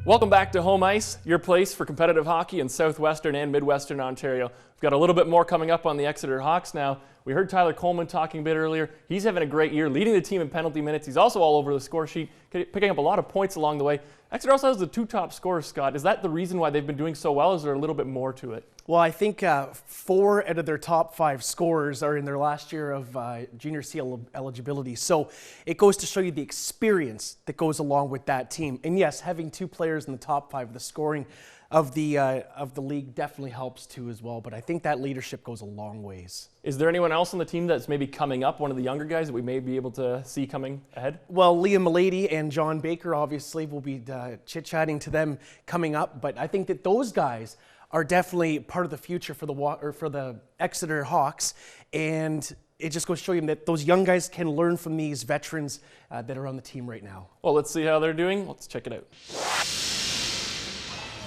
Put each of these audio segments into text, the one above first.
Welcome back to Home Ice, your place for competitive hockey in Southwestern and Midwestern Ontario. We've got a little bit more coming up on the Exeter Hawks now. We heard Tyler Coleman talking a bit earlier. He's having a great year, leading the team in penalty minutes. He's also all over the score sheet, picking up a lot of points along the way. Exeter also has the two top scorers, Scott. Is that the reason why they've been doing so well? Is there a little bit more to it? Well, I think 4 out of their top 5 scorers are in their last year of Junior C eligibility. So it goes to show you the experience that goes along with that team. And yes, having 2 players in the top 5 of the scoring of the league definitely helps too as well. But I think that leadership goes a long ways. Is there anyone else on the team that's maybe coming up, one of the younger guys that we may be able to see coming ahead? Well, Liam Milady and John Baker, obviously, we'll be chit-chatting to them coming up. But I think that those guys are definitely part of the future for the Exeter Hawks, and it just goes to show you that those young guys can learn from these veterans that are on the team right now. Well, let's see how they're doing. Let's check it out.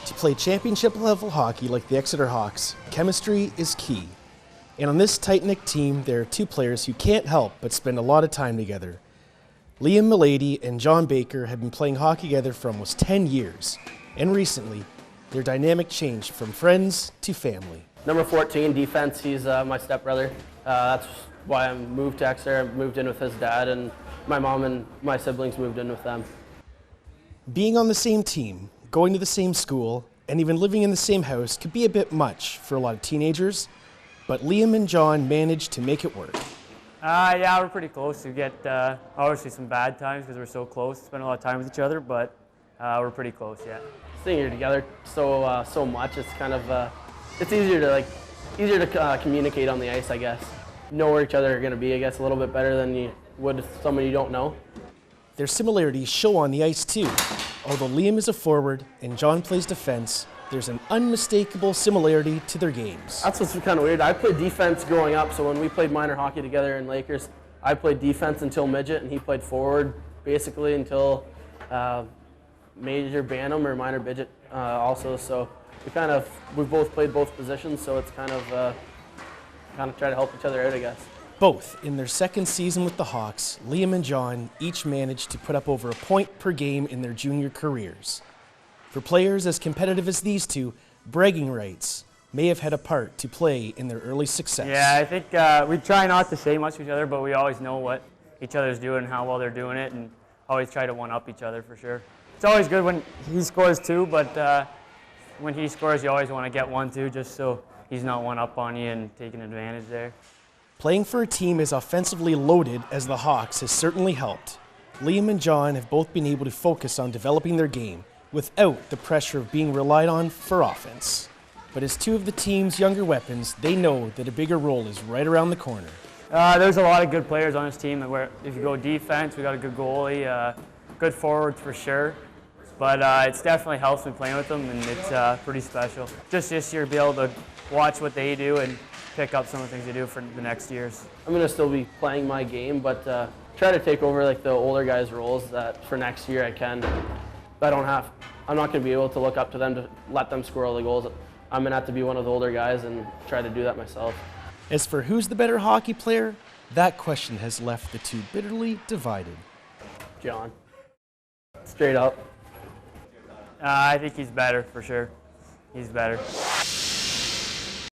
To play championship-level hockey like the Exeter Hawks, chemistry is key. And on this tight-knit team, there are 2 players who can't help but spend a lot of time together. Liam Milady and John Baker have been playing hockey together for almost 10 years, and recently, their dynamic changed from friends to family. Number 14, defense, he's my stepbrother. That's why I moved to Exeter. I moved in with his dad, and my mom and my siblings moved in with them. Being on the same team, going to the same school, and even living in the same house could be a bit much for a lot of teenagers, but Liam and John managed to make it work. Yeah, we're pretty close. We get obviously some bad times because we're so close, spend a lot of time with each other, but we're pretty close, yeah. Staying here together so much, it's kind of it's easier to communicate on the ice, I guess. Know where each other are going to be, I guess, a little bit better than you would with someone you don't know. Their similarities show on the ice too. Although Liam is a forward and John plays defense, there's an unmistakable similarity to their games. That's what's kind of weird. I played defense growing up, so when we played minor hockey together in Lakers, I played defense until midget, and he played forward basically until major bantam or minor midget also. So we both played both positions, so it's kind of try to help each other out, I guess. Both in their second season with the Hawks, Liam and John each managed to put up over a point per game in their junior careers. For players as competitive as these two, bragging rights may have had a part to play in their early success. Yeah, I think we try not to say much to each other, but we always know what each other's doing and how well they're doing it, and always try to one-up each other for sure. It's always good when he scores 2, but when he scores, you always want to get 1 too, just so he's not one-up on you and taking advantage there. Playing for a team as offensively loaded as the Hawks has certainly helped. Liam and John have both been able to focus on developing their game without the pressure of being relied on for offense. But as 2 of the team's younger weapons, they know that a bigger role is right around the corner. There's a lot of good players on this team. Where if you go defense, we got a good goalie, good forwards for sure. But it's definitely helps me playing with them, and it's pretty special. Just this year, be able to watch what they do and pick up some of the things they do for the next years. I'm going to still be playing my game, but try to take over like the older guys' roles that for next year I can. I'm not going to be able to look up to them to let them score all the goals. I'm going to have to be one of the older guys and try to do that myself. As for who's the better hockey player, that question has left the 2 bitterly divided. John. Straight up. I think he's better for sure. He's better.